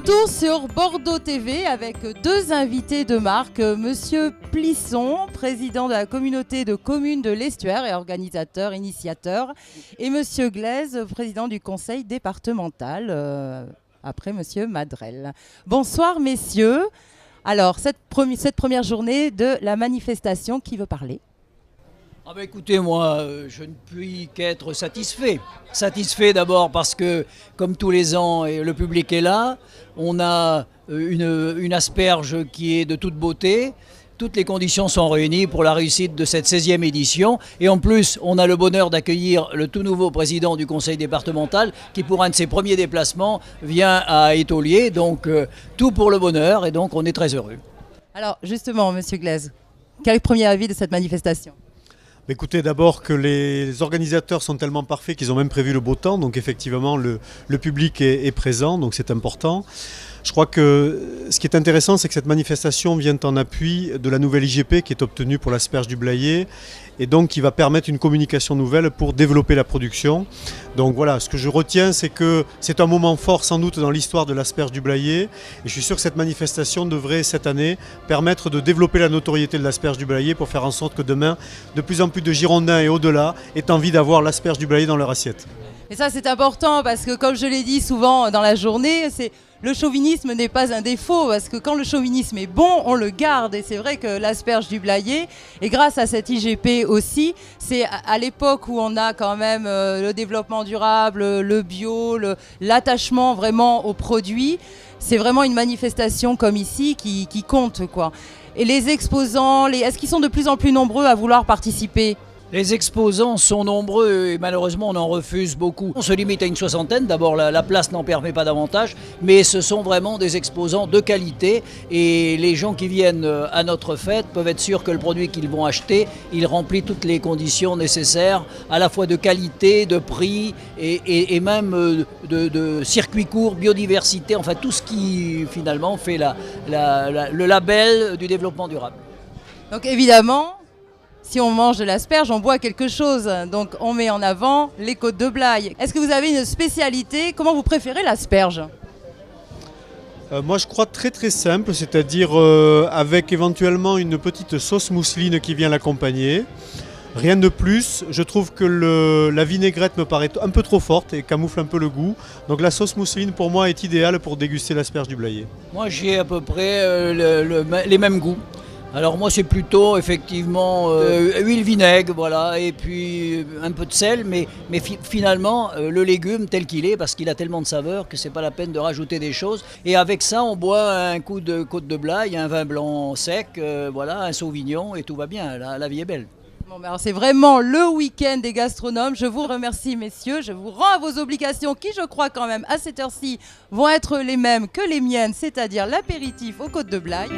Retour sur Bordeaux TV avec deux invités de marque, Monsieur Plisson, président de la communauté de communes de l'Estuaire et organisateur, initiateur, et Monsieur Glaise, président du conseil départemental, après Monsieur Madrel. Bonsoir messieurs. Alors, cette première journée de la manifestation, qui veut parler ? Ah bah écoutez, moi, je ne puis qu'être satisfait. Satisfait d'abord parce que, comme tous les ans, le public est là. On a une asperge qui est de toute beauté. Toutes les conditions sont réunies pour la réussite de cette 16e édition. Et en plus, on a le bonheur d'accueillir le tout nouveau président du conseil départemental qui, pour un de ses premiers déplacements, vient à Étaulier. Donc, tout pour le bonheur et donc on est très heureux. Alors, justement, Monsieur Glaise, quel est le premier avis de cette manifestation ? Écoutez, d'abord que les organisateurs sont tellement parfaits qu'ils ont même prévu le beau temps, donc effectivement le public est présent, donc c'est important. Je crois que ce qui est intéressant, c'est que cette manifestation vient en appui de la nouvelle IGP qui est obtenue pour l'asperge du Blayais et donc qui va permettre une communication nouvelle pour développer la production. Donc voilà, ce que je retiens, c'est que c'est un moment fort sans doute dans l'histoire de l'asperge du Blayais et je suis sûr que cette manifestation devrait cette année permettre de développer la notoriété de l'asperge du Blayais pour faire en sorte que demain, de plus en plus de Girondins et au-delà aient envie d'avoir l'asperge du Blayais dans leur assiette. Et ça c'est important parce que comme je l'ai dit souvent dans la journée, le chauvinisme n'est pas un défaut parce que quand le chauvinisme est bon, on le garde. Et c'est vrai que l'asperge du Blayais, et grâce à cette IGP aussi, c'est à l'époque où on a quand même le développement durable, le bio, l'attachement vraiment aux produits. C'est vraiment une manifestation comme ici qui compte, quoi. Et les exposants, est-ce qu'ils sont de plus en plus nombreux à vouloir participer ? Les exposants sont nombreux et malheureusement on en refuse beaucoup. On se limite à une soixantaine, d'abord la place n'en permet pas davantage, mais ce sont vraiment des exposants de qualité et les gens qui viennent à notre fête peuvent être sûrs que le produit qu'ils vont acheter, il remplit toutes les conditions nécessaires, à la fois de qualité, de prix et même de circuit court, biodiversité, enfin tout ce qui finalement fait le label du développement durable. Donc évidemment, si on mange de l'asperge, on boit quelque chose. Donc on met en avant les côtes de Blaye. Est-ce que vous avez une spécialité ? Comment vous préférez l'asperge ? Moi je crois très très simple, c'est-à-dire avec éventuellement une petite sauce mousseline qui vient l'accompagner. Rien de plus, je trouve que la vinaigrette me paraît un peu trop forte et camoufle un peu le goût. Donc la sauce mousseline pour moi est idéale pour déguster l'asperge du Blayais. Moi j'ai à peu près les mêmes goûts. Alors moi c'est plutôt effectivement huile vinaigre, voilà, et puis un peu de sel, mais finalement le légume tel qu'il est, parce qu'il a tellement de saveur que c'est pas la peine de rajouter des choses. Et avec ça on boit un coup de côte de Blaye, un vin blanc sec, voilà, un sauvignon et tout va bien, la vie est belle. Bon, alors c'est vraiment le week-end des gastronomes. Je vous remercie messieurs, je vous rends à vos obligations qui je crois quand même à cette heure-ci vont être les mêmes que les miennes, c'est-à-dire l'apéritif aux côtes de Blaye.